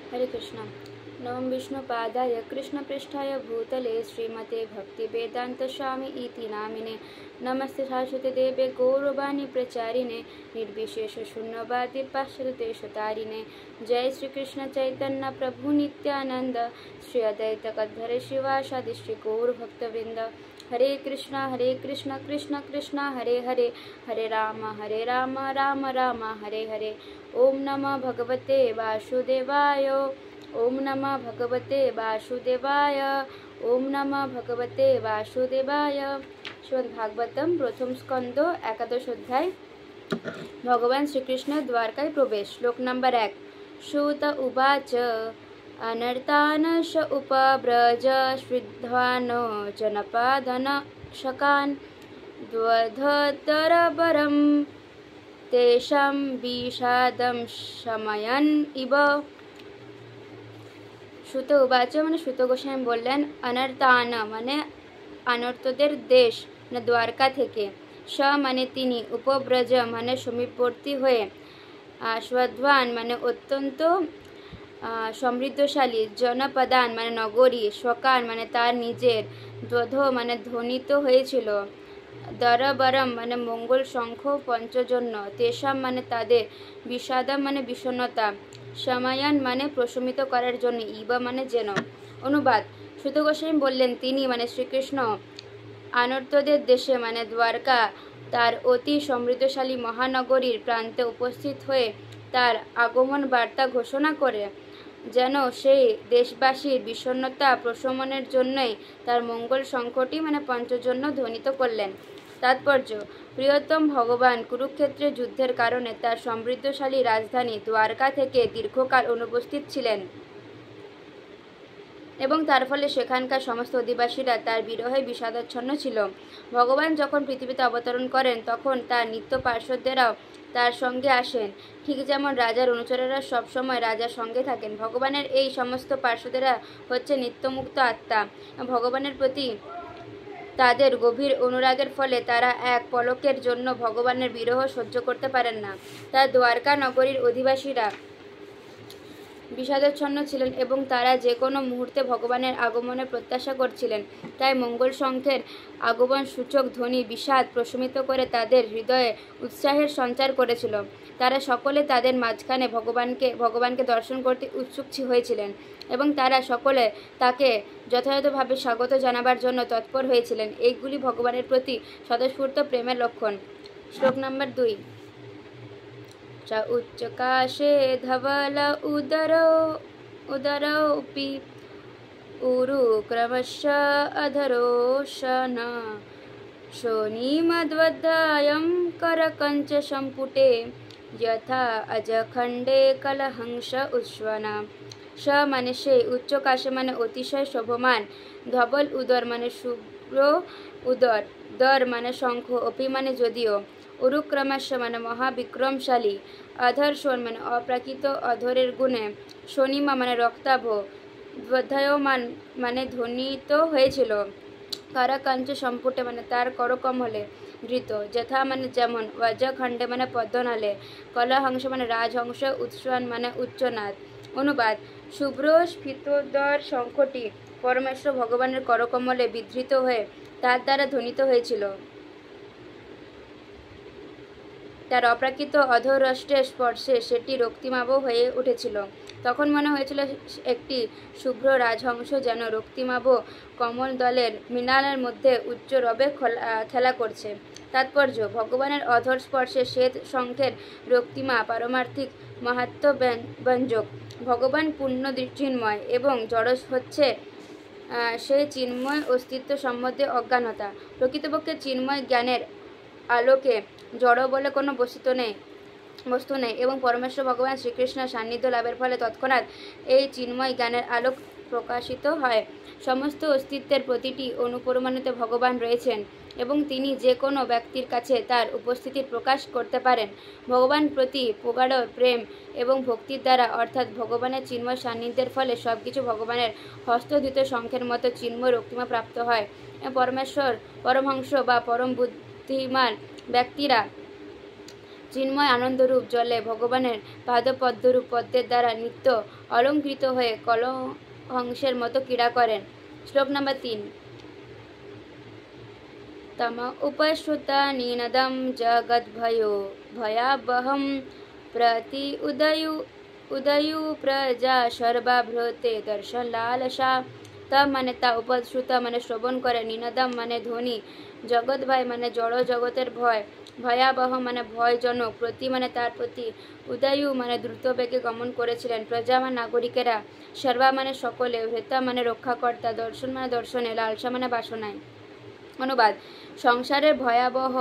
हरे कृष्ण। नमः विष्णुपादाय कृष्णपृष्ठाय भूतले श्रीमते भक्तिवेदान्तस्वामी इति नामिने नमस्ते सरस्वती देवे गौरवाणी प्रचारिणे निर्विशेष शून्यवादी पाश्चात्यदेशतारिणे। जय श्री कृष्ण चैतन्य प्रभु नित्यानंद श्री अद्वैत गदाधर शिवासादि श्री गौर भक्तवृंद। हरे कृष्ण कृष्ण कृष्ण हरे हरे, हरे राम राम राम हरे हरे। ओम नमः भगवते वासुदेवाय, ओम नमः भगवते वासुदेवाय, ओम नमः भगवते वासुदेवाय। श्रीमद् भागवतम प्रथम स्कंद एकादश अध्याय। भगवान श्रीकृष्ण द्वारकाय प्रवेश। श्लोक नंबर 1। श्रुत उवाच अनर्तानश उपव्रज श्रीध्वान जनपादनशकान् द्वधतरबरं तेषां विषादं शमयन् इव। श्रुत उवाच মানে শ্রুত গোস্বামী বললেন, অনর্তান মানে অনর্তদের দেশ মানে দ্বারকা থেকে, স মানে তিনি, উপব্রজ মানে সমীপবর্তী হয়ে, স্বধ্বান মানে অত্যন্ত সমৃদ্ধশালী, জনপদান মানে নগরী, শকান মানে তার নিজের, দ্বধ মানে ধ্বনিত হয়েছিল, দরবরম মানে মঙ্গল শঙ্খ পঞ্চজন্য, তেষাম মানে তাদের, বিষাদম মানে বিষণ্ণতা, সমায়ান মানে প্রশমিত করার জন্য, ইবা মানে যেন। অনুবাদ। শ্রুত গোস্বামী বললেন, তিনি মানে শ্রীকৃষ্ণ অনর্তদের দেশে মানে দ্বারকা তার অতি সমৃদ্ধশালী মহানগরীর প্রান্তে উপস্থিত হয়ে তার আগমন বার্তা ঘোষণা করে যেন সেই দেশবাসীর বিষণ্ণতা প্রশমনের জন্যই তার মঙ্গল শঙ্খটি মানে পঞ্চজন্য ধ্বনিত করলেন। তাৎপর্য: প্রিয়তম ভগবান কুরুক্ষেত্রের যুদ্ধের কারণে তার সমৃদ্ধশালী রাজধানী দ্বারকা থেকে দীর্ঘকাল অনুপস্থিত ছিলেন এবং তার ফলে সেখানকার সমস্ত অধিবাসীরা তার বিরহে বিষাদাচ্ছন্ন ছিল। ভগবান যখন পৃথিবীতে অবতরণ করেন তখন তার নিত্য পার্শ্বদেরাও তার সঙ্গে আসেন, ঠিক যেমন রাজার অনুচরেরা সবসময় রাজার সঙ্গে থাকেন। ভগবানের এই সমস্ত পার্শ্বদেরা হচ্ছে নিত্যমুক্ত আত্মা। ভগবানের প্রতি তাদের গভীর অনুরাগের ফলে তারা এক পলকের জন্য ভগবানের বিরহ সহ্য করতে পারেন না। তার দ্বারকা নগরীর অধিবাসীরা বিষাদাচ্ছন্ন ছিলেন এবং তারা যে কোনো মুহূর্তে ভগবানের আগমনের প্রত্যাশা করছিলেন। তাই মঙ্গল শঙ্খের আগমন সূচক ধ্বনি বিষাদ প্রশমিত করে তাদের হৃদয়ে উৎসাহের সঞ্চার করেছিল। তারা সকলে তাদের মাঝখানে ভগবানকে দর্শন করতে উৎসুক হয়েছিলেন এবং তারা সকলে তাকে যথাযথভাবে স্বাগত জানাবার জন্য তৎপর হয়েছিলেন। এইগুলি ভগবানের প্রতি স্বতঃস্ফূর্ত প্রেমের লক্ষণ। শ্লোক নম্বর 2। च उच्चकाशे धवल उदरोऽपि उरु क्रमश्च अधरोशन शोणिमद्वद्दायं करकञ्चसम्पुटे यथा अजखण्डे कलहंस उच्छ्वना। स মানে সেই, উচ্চকাশে মানে অতিশয় শোভমান, ধবল উদর মানে শুভ্র উদর, দর মানে শঙ্খ, অপি মানে যদিও, উরুক্রমাস্য মানে মহাবিক্রমশালী, অধর্ষণ মানে অপ্রাকৃত অধরের গুণে, শনিমা মানে রক্তাভ, ধ্বজায়মান মানে ধ্বনিত হয়েছিল, কারাকাঞ্চ সম্পুটে মানে তার করকমলে ধৃত, যথা মানে যেমন, বজ্রখণ্ডে মানে পদ্মনালে, কলহংস মানে রাজহংস, উৎসন মানে উচ্চনাদ। অনুবাদ। শুভ্র স্ফীতোদর শঙ্খটি পরমেশ্বর ভগবানের করকমলে বিধৃত হয়ে তার দ্বারা ধ্বনিত হয়েছিল। তার অপ্রাকৃত অধরষ্টের স্পর্শে সেটি রক্তিমাভ হয়ে উঠেছিল। তখন মনে হয়েছিল একটি শুভ্র রাজহংস যেন রক্তিমাভ কমল দলের মৃণালের মধ্যে উচ্চ রবে খেলা করছে। তাৎপর্য: ভগবানের অধর স্পর্শে শ্বেত শঙ্খের রক্তিমা পারমার্থিক মাহাত্ম্য ব্যঞ্জক। ভগবান পূর্ণ চিন্ময় এবং জড় হচ্ছে সেই চিন্ময় অস্তিত্ব সম্বন্ধে অজ্ঞানতা। প্রকৃতপক্ষে চিন্ময় জ্ঞানের আলোকে জড় বলে কোনো বস্তু নেই এবং পরমেশ্বর ভগবান শ্রীকৃষ্ণের সান্নিধ্য লাভের ফলে তৎক্ষণাৎ এই চিন্ময় জ্ঞানের আলোক প্রকাশিত হয়। সমস্ত অস্তিত্বের প্রতিটি অনুপরমাণুতে ভগবান রয়েছেন এবং তিনি যে কোনো ব্যক্তির কাছে তার উপস্থিতির প্রকাশ করতে পারেন। ভগবান প্রতি প্রগাঢ় প্রেম এবং ভক্তির দ্বারা, অর্থাৎ ভগবানের চিন্ময় সান্নিধ্যের ফলে সবকিছু ভগবানের হস্তধৃত শঙ্খের মতো চিন্ময় রক্তিমা প্রাপ্ত হয়। পরমেশ্বর, পরমহংস বা পরম বুদ্ধিমান ব্যক্তিরা চিন্ময় আনন্দরূপ জলে ভগবানের পাদপদ্মরূপ পদ্মের দ্বারা নিত্য অলঙ্কৃত হয়ে কলহংসের মতো ক্রীড়া করেন। শ্লোক নাম্বার 3। तम उपश्रुता नीनदं जगद्भयो भयावहं प्रति उदयु प्रजा सर्वाभृते दर्शन लालसा। तम মানে তা, উপশ্রুত মানে শ্রবণ করে, নিনাদম মানে ধ্বনি, জগৎ ভয় মানে জড় জগতের ভয়, ভয়াবহ মানে ভয়জনক, প্রতি মানে তার প্রতি, উদয়ু মানে দ্রুত বেগে গমন করেছিলেন, প্রজা মানে নাগরিকেরা, সর্বা মানে সকলে, হৃতা মানে রক্ষাকর্তা, দর্শন মানে দর্শনে, লালসা মানে বাসনায়। অনুবাদ: সংসারের ভয়াবহ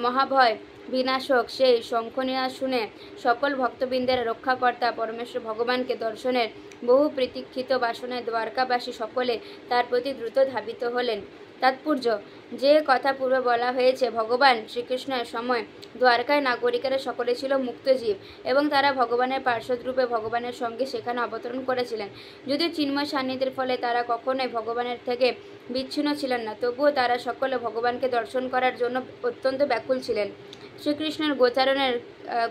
মহাভয় বিনাশক সেই শঙ্খনিয়া শুনে সকল ভক্তবৃন্দের রক্ষাকর্তা পরমেশ্বর ভগবানকে দর্শনের বহু প্রতীক্ষিত বাসনায় দ্বারকাবাসী সকলে তার প্রতি দ্রুত ধাবিত হলেন। তাৎপর্য: যে কথা পূর্বে বলা হয়েছে, ভগবান শ্রীকৃষ্ণের সময় দ্বারকায় নাগরিকেরা সকলে ছিল মুক্তজীব এবং তারা ভগবানের পার্শ্বদরূপে ভগবানের সঙ্গে সেখানে অবতরণ করেছিলেন। যদিও চিন্ময় সান্নিধ্যের ফলে তারা কখনোই ভগবানের থেকে বিচ্ছিন্ন ছিলেন না, তবুও তারা সকলে ভগবানকে দর্শন করার জন্য অত্যন্ত ব্যাকুল ছিলেন। শ্রীকৃষ্ণের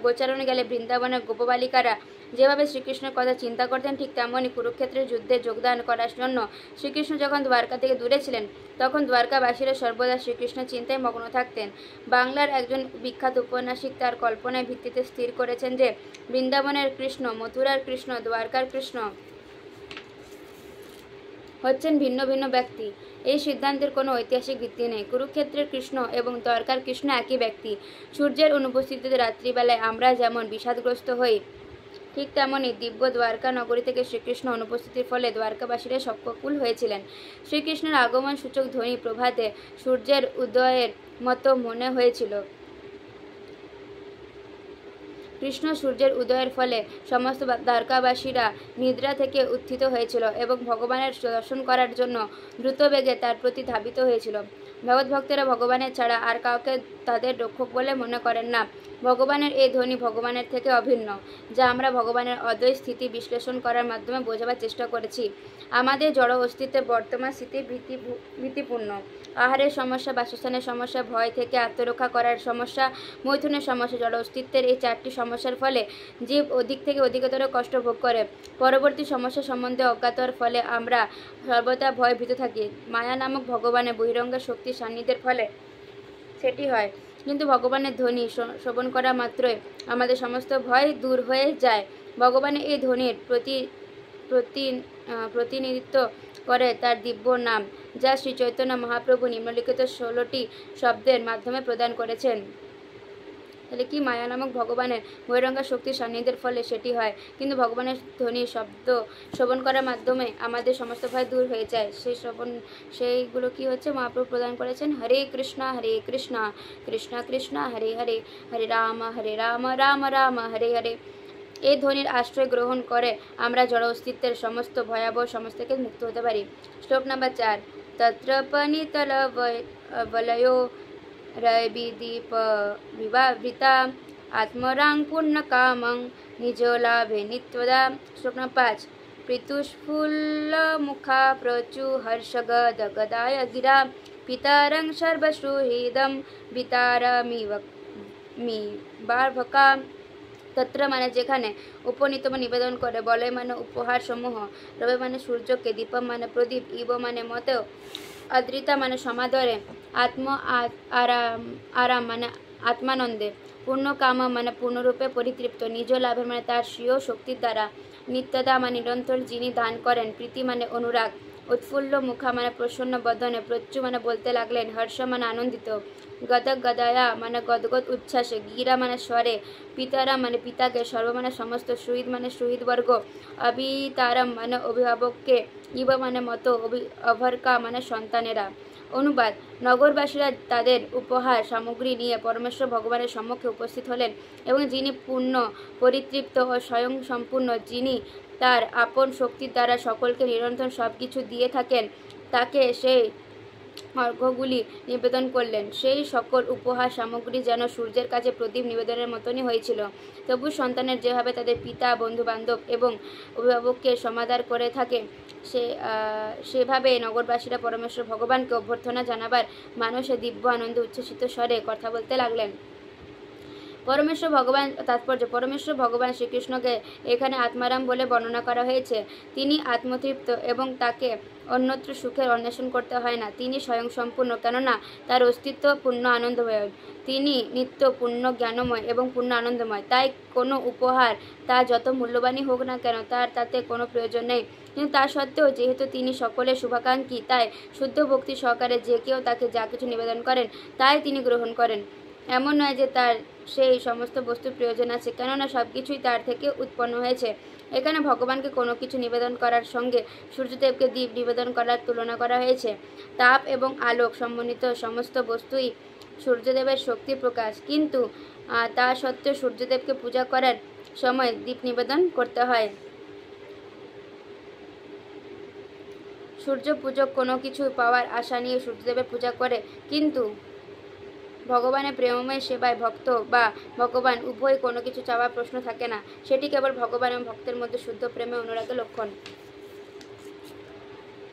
গোচারণে গেলে বৃন্দাবনের গোপবালিকারা যেভাবে শ্রীকৃষ্ণের কথা চিন্তা করতেন, ঠিক তেমনই কুরুক্ষেত্রের যুদ্ধে যোগদান করার জন্য শ্রীকৃষ্ণ যখন দ্বারকা থেকে দূরে ছিলেন, তখন দ্বারকাবাসীরা সর্বদা শ্রীকৃষ্ণ চিন্তায় মগ্ন থাকতেন। বাংলার একজন বিখ্যাত ঔপন্যাসিক তার কল্পনার ভিত্তিতে স্থির করেছেন যে বৃন্দাবনের কৃষ্ণ, মথুরার কৃষ্ণ, দ্বারকার কৃষ্ণ হচ্ছেন ভিন্ন ভিন্ন ব্যক্তি। এই সিদ্ধান্তের কোনো ঐতিহাসিক ভিত্তি নেই। কুরুক্ষেত্রের কৃষ্ণ এবং দ্বারকার কৃষ্ণ একই ব্যক্তি। সূর্যের অনুপস্থিতিতে রাত্রিবেলায় আমরা যেমন বিষাদগ্রস্ত হই, ঠিক তেমনই দিব্য দ্বারকা নগরী থেকে শ্রীকৃষ্ণ অনুপস্থিতির ফলে দ্বারকাবাসীরা শোকাকুল হয়েছিলেন। শ্রীকৃষ্ণের আগমন সূচক ধ্বনি প্রভাতে সূর্যের উদয়ের মতো মনে হয়েছিল। কৃষ্ণ সূর্যের উদয়ের ফলে সমস্ত দ্বারকাবাসীরা নিদ্রা থেকে উত্থিত হয়েছিল এবং ভগবানের দর্শন করার জন্য দ্রুতবেগে তার প্রতি ধাবিত হয়েছিল। ভগবত ভক্তেরা ভগবানের ছাড়া আর কাউকে তাদের রক্ষক বলে মনে করেন না। ভগবানের এই ধ্বনি ভগবানের থেকে অভিন্ন, যা আমরা ভগবানের অদ্বৈত স্থিতি বিশ্লেষণ করার মাধ্যমে বোঝাবার চেষ্টা করেছি। আমাদের জড় অস্তিত্বের বর্তমান স্থিতি ভীতিপূর্ণ। আহারের সমস্যা, বাসস্থানের সমস্যা, ভয় থেকে আত্মরক্ষা করার সমস্যা, মৈথুনের সমস্যা, জড় অস্তিত্বের এই 4টি সমস্যার ফলে জীব অধিক থেকে অধিকতর কষ্ট ভোগ করে। পরবর্তী সমস্যা সম্বন্ধে অজ্ঞাতর ফলে আমরা সর্বদা ভয় ভীত থাকি। মায়া নামক ভগবানের বহিরঙ্গ শক্তির সান্নিধ্যের ফলে সেটি হয়, কিন্তু ভগবানের ধ্বনি শ্রবণ করা মাত্রই আমাদের সমস্ত ভয় দূর হয়ে যায়। ভগবানের এই ধ্বনির প্রতিনিধিত্ব করে তার দিব্য নাম, যা শ্রী চৈতন্য মহাপ্রভু নিম্নলিখিত 16টি শব্দের মাধ্যমে প্রদান করেছেন। তাহলে কি, মায়া নামক ভগবানের বহিরঙ্গ শক্তির সান্নিধ্যের ফলে সেটি হয়, কিন্তু ভগবানের ধ্বনি শব্দ শ্রবণ করার মাধ্যমে আমাদের সমস্ত ভয় দূর হয়ে যায়। সেইগুলো কি হচ্ছে, মহাপ্রভু প্রদান করেছেন। হরে কৃষ্ণ কৃষ্ণ কৃষ্ণ হরে হরে, হরে রাম রাম রাম হরে হরে। এই ধ্বনির আশ্রয় গ্রহণ করে আমরা জড় অস্তিত্বের সমস্ত ভয়াবহ সমস্ত থেকে মুক্ত হতে পারি। শ্লোক নাম্বার 4। তত্র পনিতল বলয়ো রবিদীপ বিভাবৃতা আত্মরাং পূর্ণ কামং নিজ লাভে নিত্যদা। শ্লোক নাম্বার 5। পৃতুষ্ফুল্ল মুখা প্রচু হর্ষগদ গদায় গিরা পিতারং সর্বসুহৃদম বিতারমিব বার্ভকা। তত্র মানে যেখানে, উপনীত নিবেদন করে, বলয় মানে উপহার সমূহ, রবি মানে সূর্যকে, দীপম মানে প্রদীপ, ইব মানে মতেও, অদ্রিতা মানে সমাদরে, আরাম মানে আত্মানন্দে, পূর্ণকাম মানে পূর্ণরূপে পরিতৃপ্ত, নিজ লাভের মানে তার স্বীয় শক্তির দ্বারা, নিত্যদা মানে নিরন্তর যিনি দান করেন, প্রীতি মানে অনুরাগ, উৎফুল্ল মুখা মানে প্রসন্ন বদনে, প্রচ্যু মানে বলতে লাগলেন, হর্ষ মানে আনন্দিত, গদক গদায়া মানে গদগদ উচ্ছ্বাসে, গিরা মানে স্বরে, পিতারা মানে পিতাকে, সর্ব মানে সমস্ত, সুহৃদ মানে সুহৃদবর্গ, অবিতারম মানে অভিভাবককে, ইব মানে মতো, অভরকা মানে সন্তানেরা। অনুবাদ: নগরবাসীরা তাদের উপহার সামগ্রী নিয়ে পরমেশ্বর ভগবানের সম্মুখে উপস্থিত হলেন এবং যিনি পূর্ণ পরিতৃপ্ত ও স্বয়ং সম্পূর্ণ, যিনি তার আপন শক্তির দ্বারা সকলকে নিরন্তর সব কিছু দিয়ে থাকেন, তাকে সেই অর্ঘ্যগুলি নিবেদন করলেন। সেই সকল উপহার সামগ্রী যেন সূর্যের কাছে প্রদীপ নিবেদনের মতনই হয়েছিল। তবু সন্তানের যেভাবে তাদের পিতা, বন্ধু বান্ধব এবং অভিভাবককে সমাদর করে থাকে, সেভাবে নগরবাসীরা পরমেশ্বর ভগবানকে অভ্যর্থনা জানাবার মানুষে দিব্য আনন্দ উচ্ছ্বসিত স্বরে কথা বলতে লাগলেন। পরমেশ্বর ভগবান তাৎপর্য পরমেশ্বর ভগবান শ্রীকৃষ্ণকে এখানে আত্মারাম বলে বর্ণনা করা হয়েছে। তিনি আত্মতৃপ্ত এবং তাকে অন্যত্র সুখের অন্বেষণ করতে হয় না। তিনি স্বয়ং সম্পূর্ণ, কেননা তার অস্তিত্ব পূর্ণ আনন্দময়। তিনি নিত্য পূর্ণ জ্ঞানময় এবং পূর্ণ আনন্দময়। তাই কোনো উপহার তা যত মূল্যবানই হোক না কেন তার তাতে কোনো প্রয়োজন নেই। কিন্তু তা সত্ত্বেও যেহেতু তিনি সকলের শুভাকাঙ্ক্ষী, তাই শুদ্ধ ভক্তি সহকারে যে কেউ তাকে যা কিছু নিবেদন করেন তাই তিনি গ্রহণ করেন। এমন নয় যে তার সেই সমস্ত বস্তুর প্রয়োজন আছে, কেননা সব কিছুই তার থেকে উৎপন্ন হয়েছে। এখানে ভগবানকে কোনো কিছু নিবেদন করার সঙ্গে সূর্যদেবকে দীপ নিবেদন করার তুলনা করা হয়েছে। তাপ এবং আলোক সম্বন্ধিত সমস্ত বস্তুই সূর্যদেবের শক্তি প্রকাশ, কিন্তু তা সত্ত্বেও সূর্যদেবকে পূজা করার সময় দীপ নিবেদন করতে হয়। সূর্য পূজক কোনো কিছু পাওয়ার আশা নিয়ে সূর্যদেবের পূজা করে, কিন্তু ভগবানের প্রেমময় সেবায় ভক্ত বা ভগবান উভয় কোনো কিছু চাওয়ার প্রশ্ন থাকে না। সেটি কেবল ভগবান এবং ভক্তের মধ্যে শুদ্ধ প্রেমে অনুরাগের লক্ষণ।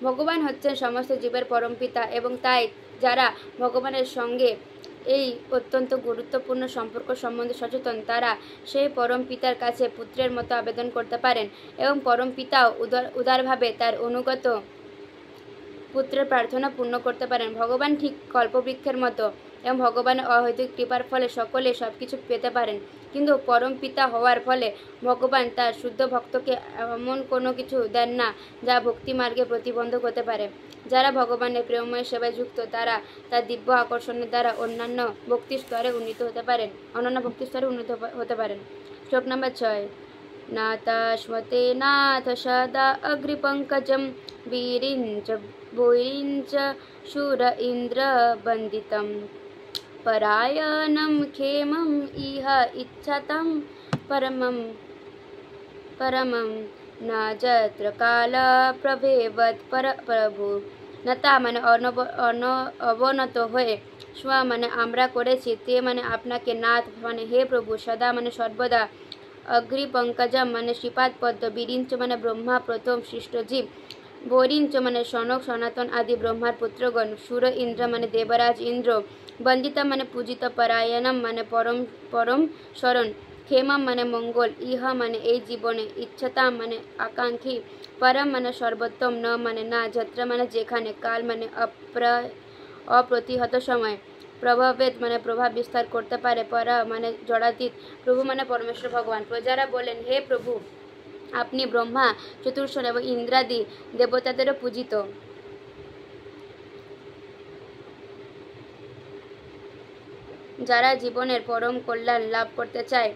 ভগবান হচ্ছেন সমস্ত জীবের পরম পিতা, এবং তাই যারা ভগবানের সঙ্গে এই অত্যন্ত গুরুত্বপূর্ণ সম্পর্ক সম্বন্ধে সচেতন, তারা সেই পরম পিতার কাছে পুত্রের মতো আবেদন করতে পারেন, এবং পরম পিতাও উদারভাবে তার অনুগত পুত্রের প্রার্থনা পূর্ণ করতে পারেন। ভগবান ঠিক কল্পবৃক্ষের মতো, এবং ভগবানের অহৈতুক কৃপার ফলে সকলে সব কিছু পেতে পারেন। কিন্তু পরম পিতা হওয়ার ফলে ভগবান তার শুদ্ধ ভক্তকে এমন কোনো কিছু দেন না যা ভক্তিমার্গে প্রতিবন্ধক হতে পারে। যারা ভগবানের প্রেমময় সেবায় যুক্ত, তারা তার দিব্য আকর্ষণের দ্বারা অন্যান্য ভক্তি স্তরে উন্নীত হতে পারেন। শ্লোক নম্বর 6। নাতাশ্মতে নাথ সদা অগ্রিপঙ্কজম বীরিঞ্চ বৈরিঞ্চ শূর ইন্দ্র বন্দিতম পরায়ণম ক্ষেমম ইহ ইচ্ছাতম পরমম না যত্র কাল প্রভেবৎ প্রভু। নতা মানে অবনত হয়ে, স্ব মানে আমরা করেছি, তে মানে আপনাকে, নাথ মানে হে প্রভু, সদা মানে সর্বদা, অগ্রিপঙ্কজম মানে শ্রীপাদ পদ্ম, বীরিঞ্চ মানে ব্রহ্মা প্রথম সৃষ্ট জীব, বৈরিঞ্চ মানে সনক সনাতন আদি ব্রহ্মার পুত্রগণ, সুর ইন্দ্র মানে দেবরাজ ইন্দ্র, বন্দিতা মানে পূজিত, পরায়ণম মানে পরম শরণ, ক্ষেমম মানে মঙ্গল, ইহ মানে এই জীবনে, ইচ্ছাতাম মানে আকাঙ্ক্ষী, পরম মানে সর্বোত্তম, ন মানে না, যত্র মানে যেখানে, কাল মানে অপ্রতিহত সময়, প্রভাবেদ মানে প্রভাব বিস্তার করতে পারে, পর মানে জড়াতীত, প্রভু মানে পরমেশ্বর ভগবান। প্রজারা বলেন, হে প্রভু, আপনি ব্রহ্মা, চতুর্ষণ এবং ইন্দ্রাদি দেবতাদেরও পূজিত। যারা জীবনের পরম কল্যাণ লাভ করতে চায়,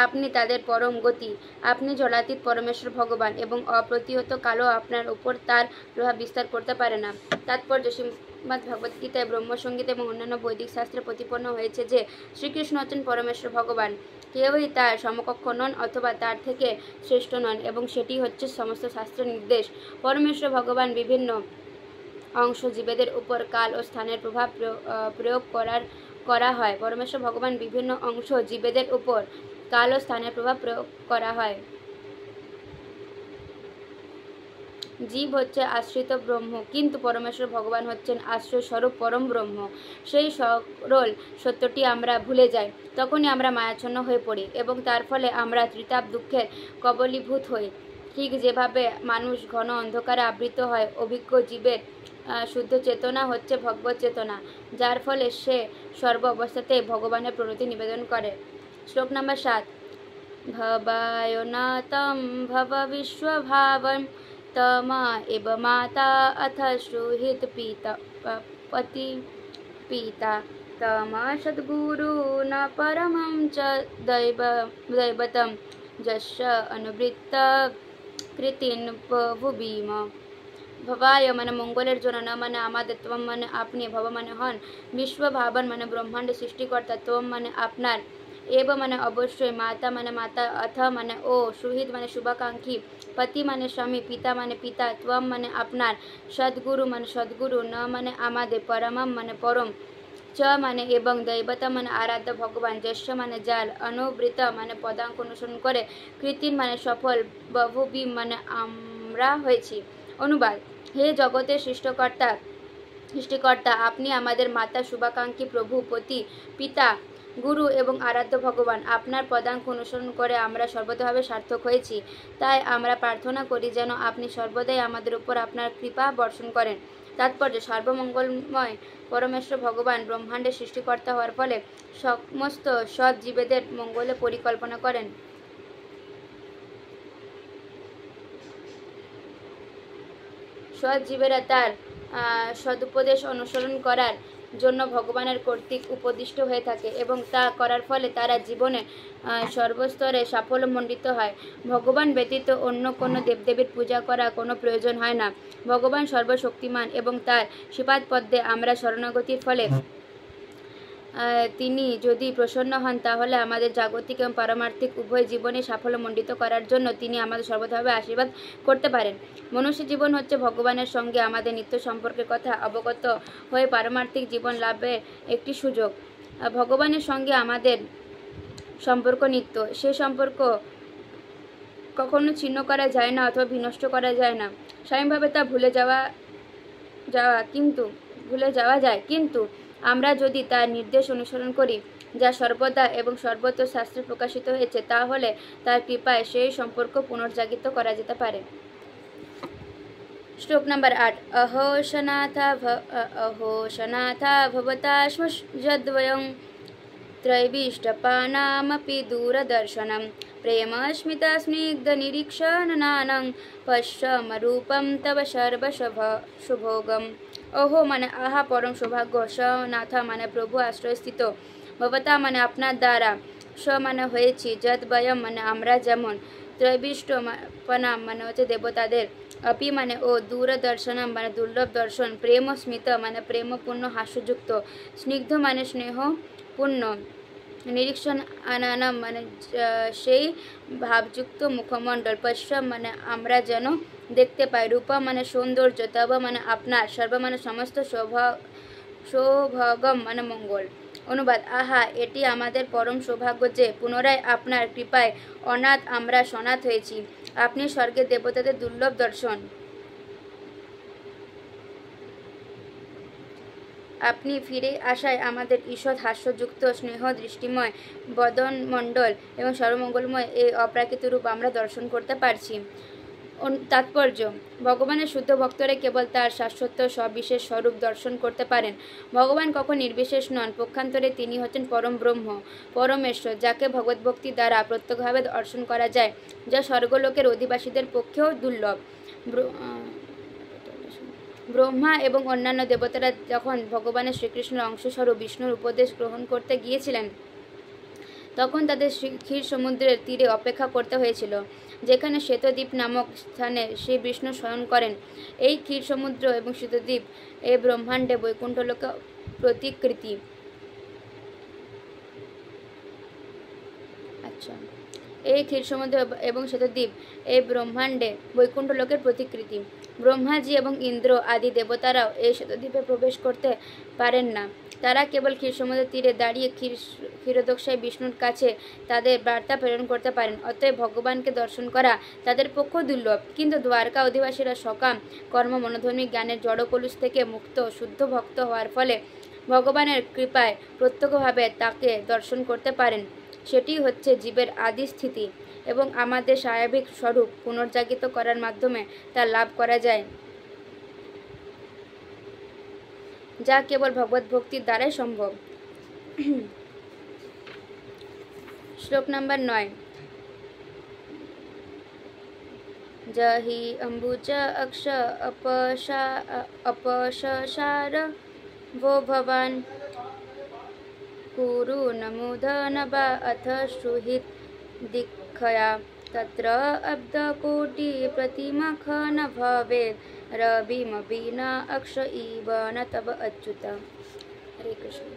আপনি তাদের পরম গতি। আপনি জলাতীত পরমেশ্বর ভগবান, এবং অপ্রতিহত কালও আপনার উপর তার প্রভাব বিস্তার করতে পারে না। তাৎপর্য শ্রীমদ্ ভগবদ্গীতায়, ব্রহ্মসঙ্গীত এবং অন্যান্য বৈদিক শাস্ত্রে প্রতিপন্ন হয়েছে যে শ্রীকৃষ্ণ হচ্ছেন পরমেশ্বর ভগবান। কেউই তার সমকক্ষ নন অথবা তার থেকে শ্রেষ্ঠ নন, এবং সেটি হচ্ছে সমস্ত শাস্ত্রের নির্দেশ। পরমেশ্বর ভগবান বিভিন্ন অংশ জীবেদের উপর কাল ও স্থানের প্রভাব প্রয়োগ করা হয়। পরমেশ্বর ভগবান বিভিন্ন অংশ জীবেদের উপর কাল ও স্থানের প্রভাব প্রয়োগ করা হয়। জীব হচ্ছে আশ্রিত ব্রহ্ম, কিন্তু পরমেশ্বর ভগবান হচ্ছেন আশ্রয় স্বরূপ পরম ব্রহ্ম। সেই সরল সত্যটি আমরা ভুলে যাই, তখনই আমরা মায়াচ্ছন্ন হয়ে পড়ি, এবং তার ফলে আমরা ত্রিতাপ দুঃখের কবলীভূত হই। ঠিক যেভাবে মানুষ ঘন অন্ধকারে আবৃত হয়, অভিজ্ঞ জীবের শুদ্ধ চেতনা হচ্ছে ভগবত চেতনা, যার ফলে সে সর্ব অবস্থাতেই ভগবানের প্রণতি নিবেদন করে। শ্লোক নম্বর 7। ভবায়নাতম ভব বিশ্বভাবম তমা এব মাতা অথ সুহৃত পিতা তমা সদ্গুরু ন পরমম চ দৈবতম যস্য অনুবৃত্ত কৃতিন ভুবিম। ভবায় মানে মঙ্গলের জন্য, ন মানে আমাদের, তম মানে আপনি, ভব মানে হন, বিশ্বভাবন মানে ব্রহ্মাণ্ডের সৃষ্টিকর্তা, তম মানে আপনার, এব মানে অবশ্যই, মাতা মানে মাতা, অথ মানে ও, সুহৃদ মানে শুভাকাঙ্ক্ষী, পতি মানে স্বামী, পিতা মানে পিতা, ত্বম মানে আপনার, সদ্গুরু মানে সদ্গুরু, ন মানে আমাদের, পরমম মানে পরম, চ মানে এবং, দৈবতা মানে আরাধ্য ভগবান, যস্য মানে যার, অনুবৃত মানে পদাঙ্ক অনুসরণ করে, কৃতিন মানে সফল, বহুবি মানে আমরা হয়েছি। অনুবাদ: হে জগতের সৃষ্টিকর্তা, আপনি আমাদের মাতা, শুভাকাঙ্ক্ষী, প্রভু, পতি, পিতা, গুরু এবং আরাধ্য ভগবান, আপনার পদাঙ্ক অনুসরণ করে আমরা সর্বতভাবে সার্থক হয়েছি। তাই আমরা প্রার্থনা করি যেন আপনি সর্বদাই আমাদের উপর আপনার কৃপা বর্ষণ করেন। তাৎপর্য: সর্বমঙ্গলময় পরমেশ্বর ভগবান ব্রহ্মাণ্ডের সৃষ্টিকর্তা হওয়ার ফলে সমস্ত সৎ জীবেদের মঙ্গলে পরিকল্পনা করেন। সৎ জীবেরা তার সদুপদেশ অনুসরণ করার জন্য ভগবানের কর্তৃক উপদিষ্ট হয়ে থাকে এবং তা করার ফলে তারা জীবনে সর্বস্তরে সাফল্যমণ্ডিত হয়। ভগবান ব্যতীত অন্য কোনো দেবদেবীর পূজা করা কোনো প্রয়োজন হয় না। ভগবান সর্বশক্তিমান এবং তার শ্রীপাদ পদ্মে আমরা শরণাগতির ফলে তিনি যদি প্রসন্ন হন তাহলে আমাদের জাগতিক এবং পারমার্থিক উভয় জীবনে সাফল্যমণ্ডিত করার জন্য তিনি আমাদের সর্বদাভাবে আশীর্বাদ করতে পারেন। মনুষ্য জীবন হচ্ছে ভগবানের সঙ্গে আমাদের নিত্য সম্পর্কের কথা অবগত হয়ে পারমার্থিক জীবন লাভের একটি সুযোগ। ভগবানের সঙ্গে আমাদের সম্পর্ক নিত্য, সে সম্পর্ক কখনো ছিন্ন করা যায় না অথবা বিনষ্ট করা যায় না। স্বাভাবিকভাবে তা ভুলে যাওয়া যায়, কিন্তু আমরা যদি তার নির্দেশ অনুসরণ করি, যা সর্বদা এবং সর্বত্র শাস্ত্রে প্রকাশিত হয়েছে, তাহলে তার কৃপায় সেই সম্পর্ক পুনর্জাগিত করা যেতে পারে। শ্লোক নম্বর 8। অহো সনাথা ভবতাশ্মযদ্বয়ং ত্রৈবিষ্টপানামপি দূরদর্শনম প্রেম স্মিত স্নিগ্ধ নিরীক্ষণনানং পশ্যমরূপম তব সর্বশুভোগম। অহো মানে আহা পরম সৌভাগ্য, সনাথা মানে প্রভু আশ্রয়স্থিত, ভবতা মানে আপনার দ্বারা, স মানে হয়েছি, যদ্বয়ম মানে আমরা যেমন, ত্রৈবিষ্টপানাম মানে হচ্ছে দেবতাদের, अपि মানে ও, দূরদর্শনম মানে দুর্লভ দর্শন, প্রেম স্মিত মানে প্রেমপূর্ণ হাস্যযুক্ত, স্নিগ্ধ মানে স্নেহপূর্ণ, নিরীক্ষণ আনানম মানে সেই ভাবযুক্ত মুখমণ্ডল, পশ্য মানে আমরা যেন দেখতে পাই, রূপা মানে সৌন্দর্য, তব মানে আপনার, সর্ব মানে সমস্ত, সৌভাগম মানে মঙ্গল। অনুবাদ: আহা, এটি আমাদের পরম সৌভাগ্য যে পুনরায় আপনার কৃপায় অনাথ আমরা সনাথ হয়েছি। আপনি স্বর্গের দেবতাদের দুর্লভ দর্শন, আপনি ফিরে আসায় আমাদের ঈষৎ হাস্যযুক্ত স্নেহ দৃষ্টিময় বদনমণ্ডল এবং সর্বমঙ্গলময় এই অপ্রাকৃত রূপ আমরা দর্শন করতে পারছি। তাৎপর্য: ভগবানের শুদ্ধ ভক্তরা কেবল তার শাশ্বত সবিশেষ স্বরূপ দর্শন করতে পারেন। ভগবান কখন নির্বিশেষ নন, পক্ষান্তরে তিনি হচ্ছেন পরম ব্রহ্ম, পরমেশ্বর, যাকে ভগবদ্ভক্তি দ্বারা প্রত্যক্ষভাবে দর্শন করা যায়, যা স্বর্গলোকের অধিবাসীদের পক্ষেও দুর্লভ। ব্রহ্মা এবং অন্যান্য দেবতারা যখন ভগবানের শ্রীকৃষ্ণের অংশস্বরূপ বিষ্ণুর উপদেশ গ্রহণ করতে গিয়েছিলেন, তখন তাদের ক্ষীর সমুদ্রের তীরে অপেক্ষা করতে হয়েছিল, যেখানে শ্বেতদ্বীপ নামক স্থানে শ্রী বিষ্ণু শয়ন করেন। এই ক্ষীর সমুদ্র এবং শ্বেতদ্বীপ এই ব্রহ্মাণ্ডে বৈকুণ্ঠলোকে প্রতিকৃতি। এই ক্ষীর সমুদ্র এবং শ্বেতদ্বীপ এই ব্রহ্মাণ্ডে বৈকুণ্ঠ লোকের প্রতিকৃতি। ব্রহ্মাজি এবং ইন্দ্র আদি দেবতারাও এই শ্বেতদ্বীপে প্রবেশ করতে পারেন না। তারা কেবল ক্ষীর সমুদ্রের তীরে দাঁড়িয়ে ক্ষীরোদকশায়ী বিষ্ণুর কাছে তাদের বার্তা প্রেরণ করতে পারেন। অতএব ভগবানকে দর্শন করা তাদের পক্ষ দুর্লভ। কিন্তু দ্বারকা অধিবাসীরা সকাম কর্ম মনোধর্মী জ্ঞানের জড়কলুষ থেকে মুক্ত শুদ্ধ ভক্ত হওয়ার ফলে ভগবানের কৃপায় প্রত্যক্ষভাবে তাকে দর্শন করতে পারেন। সেটি হচ্ছে জীবের আদি স্থিতি এবং আমাদের স্বাভাবিক স্বরূপ পুনর্জাগিত করার মাধ্যমে তা লাভ করা যায়, যা কেবল ভগবত ভক্তির দ্বারাই সম্ভব। শ্লোক নম্বর 9। জহি অম্বুজ অক্ষ অপসার ভো ভবান কুরু নমুধনবা অথ সুহিত দীক্ষয়া তত্র অব্দকোটি প্রতিমখ ন ভবেদ রবিমপি ন অক্ষ ইব ন তব অচ্যুত। হরে কৃষ্ণ।